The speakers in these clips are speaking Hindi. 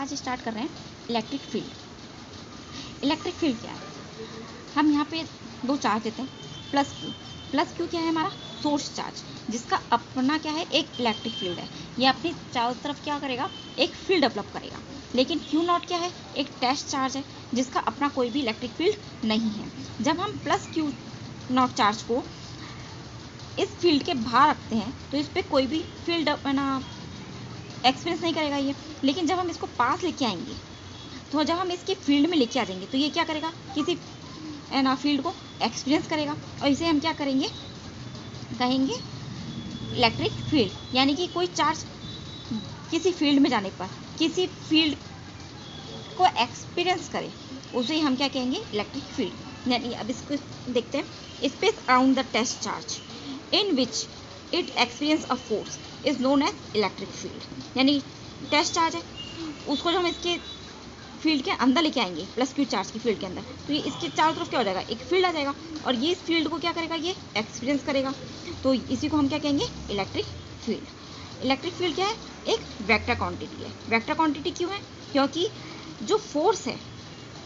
आज स्टार्ट कर रहे हैं इलेक्ट्रिक फील्ड। इलेक्ट्रिक फील्ड क्या है? हम यहाँ पे दो चार्ज देते हैं, प्लस क्यू क्या है हमारा सोर्स चार्ज, जिसका अपना क्या है एक इलेक्ट्रिक फील्ड है। ये अपनी चारों तरफ क्या करेगा, एक फील्ड डेवलप करेगा। लेकिन क्यू नॉट क्या है, एक टेस्ट चार्ज है जिसका अपना कोई भी इलेक्ट्रिक फील्ड नहीं है। जब हम प्लस क्यू नॉट चार्ज को इस फील्ड के बाहर रखते हैं तो इस पर कोई भी फील्ड एक्सपीरियंस नहीं करेगा ये। लेकिन जब हम इसको पास लेके आएंगे, तो जब हम इसके फील्ड में लेके आ जाएंगे तो ये क्या करेगा, किसी फील्ड को एक्सपीरियंस करेगा, और इसे हम क्या करेंगे, कहेंगे इलेक्ट्रिक फील्ड। यानी कि कोई चार्ज किसी फील्ड में जाने पर किसी फील्ड को एक्सपीरियंस करे, उसे हम क्या कहेंगे, इलेक्ट्रिक फील्ड। यानी अब इसको देखते हैं, space around the test charge in which it experience a force is known as electric field. यानी टेस्ट चार्ज है, उसको जो हम इसके फील्ड के अंदर लेके आएंगे, प्लस क्यू चार्ज की फील्ड के अंदर, तो ये इसके चारों तरफ क्या हो जाएगा, एक फील्ड आ जाएगा, और ये इस फील्ड को क्या करेगा, ये एक्सपीरियंस करेगा। तो इसी को हम क्या कहेंगे, इलेक्ट्रिक फील्ड। इलेक्ट्रिक फील्ड क्या है, एक वेक्टर क्वांटिटी है। वेक्टर क्वांटिटी क्यों है, क्योंकि जो फोर्स है,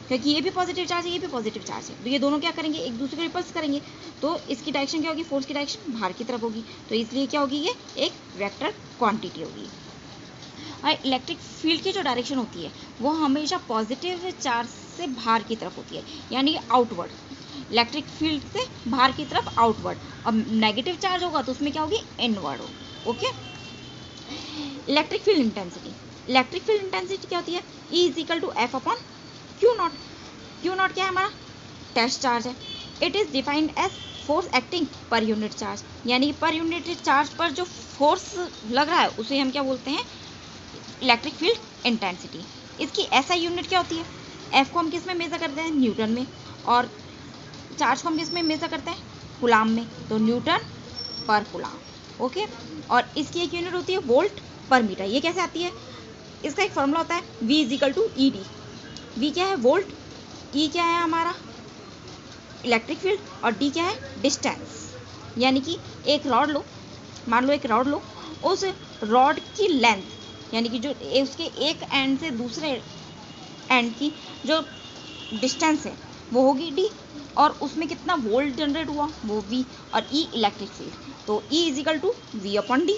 क्योंकि ये भी पॉजिटिव चार्ज है, ये भी पॉजिटिव चार्ज है, तो ये दोनों क्या करेंगे, एक दूसरे को रिपल्स करेंगे, तो इसकी डायरेक्शन क्या होगी, फोर्स की डायरेक्शन बाहर की तरफ होगी, तो इसलिए क्या होगी, ये एक वेक्टर क्वांटिटी होगी। और इलेक्ट्रिक फील्ड की जो डायरेक्शन होती है वो हमेशा पॉजिटिव चार्ज से बाहर की तरफ होती है, यानी आउटवर्ड। इलेक्ट्रिक फील्ड से बाहर की तरफ आउटवर्ड, और नेगेटिव चार्ज होगा तो उसमें क्या होगी, इनवर्ड हो। Okay. Electric field intensity, electric field intensity क्या होती है, E is equal to F upon q naught. Q naught क्या है, हमारा टेस्ट चार्ज है। It is defined as force acting per unit charge, यानी पर यूनिट चार्ज पर जो फोर्स लग रहा है उसे हम क्या बोलते हैं, इलेक्ट्रिक फील्ड इंटेंसिटी। इसकी एसआई यूनिट क्या होती है, एफ को हम किस में मेजर करते हैं, न्यूटन में, और चार्ज को हम किस में मेजर करते हैं, कूलाम में, तो न्यूटन पर कूलाम। ओके। और इसकी एक यूनिट होती है वोल्ट पर मीटर। ये कैसे आती है, इसका एक फॉर्मूला होता है V is equal to E D. V क्या है, वोल्ट, ई क्या है हमारा इलेक्ट्रिक फील्ड, और डी क्या है, डिस्टेंस। यानी कि एक रॉड लो, मान लो एक रॉड लो, उस रॉड की लेंथ, यानी कि जो उसके एक एंड से दूसरे एंड की जो डिस्टेंस है वो होगी डी, और उसमें कितना वोल्ट जनरेट हुआ वो वी, और ई इलेक्ट्रिक फील्ड, तो E is equal to V upon D.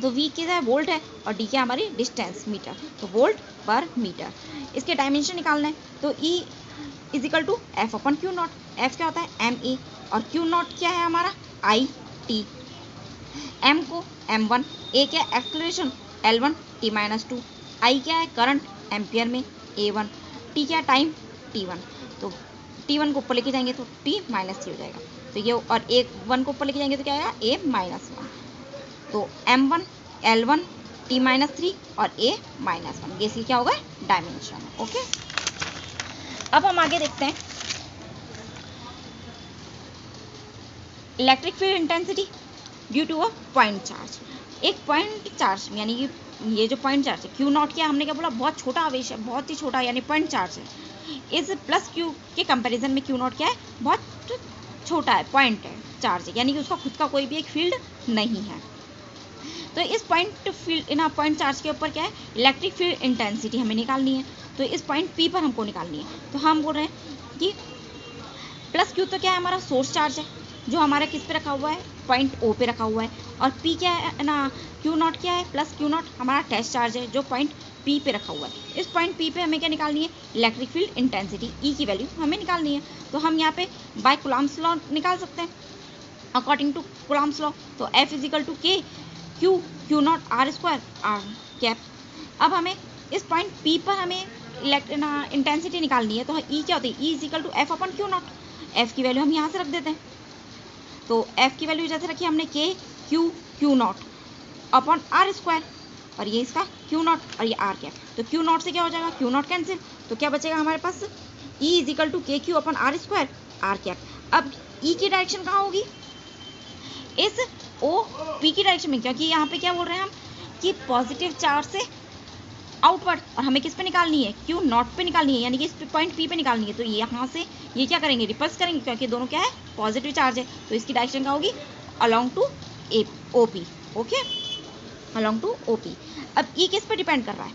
तो वी क्या है, वोल्ट है, और डी क्या हमारी डिस्टेंस, मीटर, तो वोल्ट पर मीटर। इसके डायमेंशन निकालना है, तो E is equal to F upon q naught. F क्या होता है, एम ए, और क्यू नॉट क्या है हमारा, आई टी। एम को m1, ए क्या है एक्सलेरेशन, L1 t-2, आई क्या है करंट एम्पियर में A1, टी क्या टाइम T1, तो T1 को ऊपर लेके जाएंगे तो T-3 हो जाएगा, तो ये, और A1 को ऊपर लेके जाएंगे तो क्या आएगा, A-1, तो M1 L1 T-3 और A-1, ये क्या होगा, डायमेंशन। ओके। अब हम आगे देखते हैं electric field intensity due to a point charge. एक पॉइंट चार्ज, यानी कि ये जो पॉइंट चार्ज है, क्यू नॉट क्या हमने क्या बोला, बहुत छोटा आवेश है, बहुत ही छोटा, यानी पॉइंट चार्ज है। इस प्लस क्यू के कंपैरिजन में क्यू नॉट क्या है, बहुत छोटा है, पॉइंट है चार्ज है, यानी कि उसका खुद का कोई भी एक फील्ड नहीं है। तो इस पॉइंट चार्ज के ऊपर क्या है, इलेक्ट्रिक फील्ड इंटेंसिटी हमें निकालनी है, तो इस पॉइंट पी पर हमको निकालनी है। तो हम बोल रहे हैं कि प्लस क्यू तो क्या है, हमारा सोर्स चार्ज है, जो हमारा किस पे रखा हुआ है, पॉइंट ओ पे रखा हुआ है, और पी क्या है ना, क्यू नॉट क्या है, प्लस क्यू नॉट हमारा टेस्ट चार्ज है जो पॉइंट पी पे रखा हुआ है। इस पॉइंट पी पे हमें क्या निकालनी है, इलेक्ट्रिक फील्ड इंटेंसिटी, ई की वैल्यू हमें निकालनी है। तो हम यहाँ पे बाय कूलम्ब्स लॉ निकाल सकते हैं, अकॉर्डिंग टू कूलम्ब्स लॉ, तो F is equal to K q naught R square R cap. अब हमें इस पॉइंट पी पर हमें इंटेंसिटी निकालनी है, तो ई क्या होती है, E is equal to F upon q naught. F की वैल्यू हम यहाँ से रख देते हैं, तो एफ की वैल्यू जैसे रखी हमने K q naught upon R square, और ये इसका क्यू नॉट और ये आर कैप, तो क्यू नॉट से क्या हो जाएगा, क्यू नॉट कैंसिल, तो क्या बचेगा हमारे पास, E is equal to K q upon R square R cap. अब ई की डायरेक्शन कहाँ होगी, इस ओ पी की डायरेक्शन में, क्योंकि यहाँ पे क्या बोल रहे हैं हम कि पॉजिटिव चार्ज से आउटवर्ड, और हमें किस पे निकालनी है, क्यू नॉट पे निकालनी है, यानी कि इस पॉइंट पी पे निकालनी है। तो यहाँ से ये क्या करेंगे, रिपल्स करेंगे, क्योंकि दोनों क्या है, पॉजिटिव चार्ज है, तो इसकी डायरेक्शन क्या होगी, along to O P. Okay, along to O P. अब ई किस पे डिपेंड कर रहा है,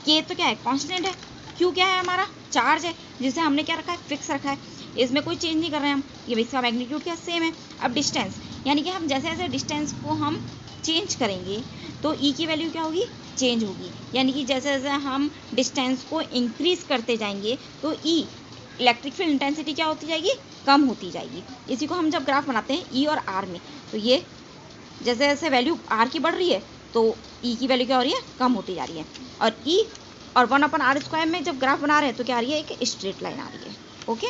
के तो क्या है, कांस्टेंट है, क्यू क्या है, हमारा चार्ज है जिसे हमने क्या रखा है, फिक्स रखा है, इसमें कोई चेंज नहीं कर रहे हैं हम, ये इसका मैग्नीट्यूड क्या सेम है। अब डिस्टेंस, यानी कि हम जैसे जैसे डिस्टेंस को हम चेंज करेंगे तो ई की वैल्यू क्या होगी, चेंज होगी, यानी कि जैसे जैसे हम डिस्टेंस को इंक्रीज करते जाएंगे तो ई इलेक्ट्रिक फील्ड इंटेंसिटी क्या होती जाएगी, कम होती जाएगी। इसी को हम जब ग्राफ बनाते हैं ई और आर में, तो ये जैसे जैसे वैल्यू आर की बढ़ रही है तो ई की वैल्यू क्या हो रही है, कम होती जा रही है। और ई और 1/r² में जब ग्राफ बना रहे हैं तो क्या आ रही है, एक स्ट्रेट लाइन आ रही है। ओके।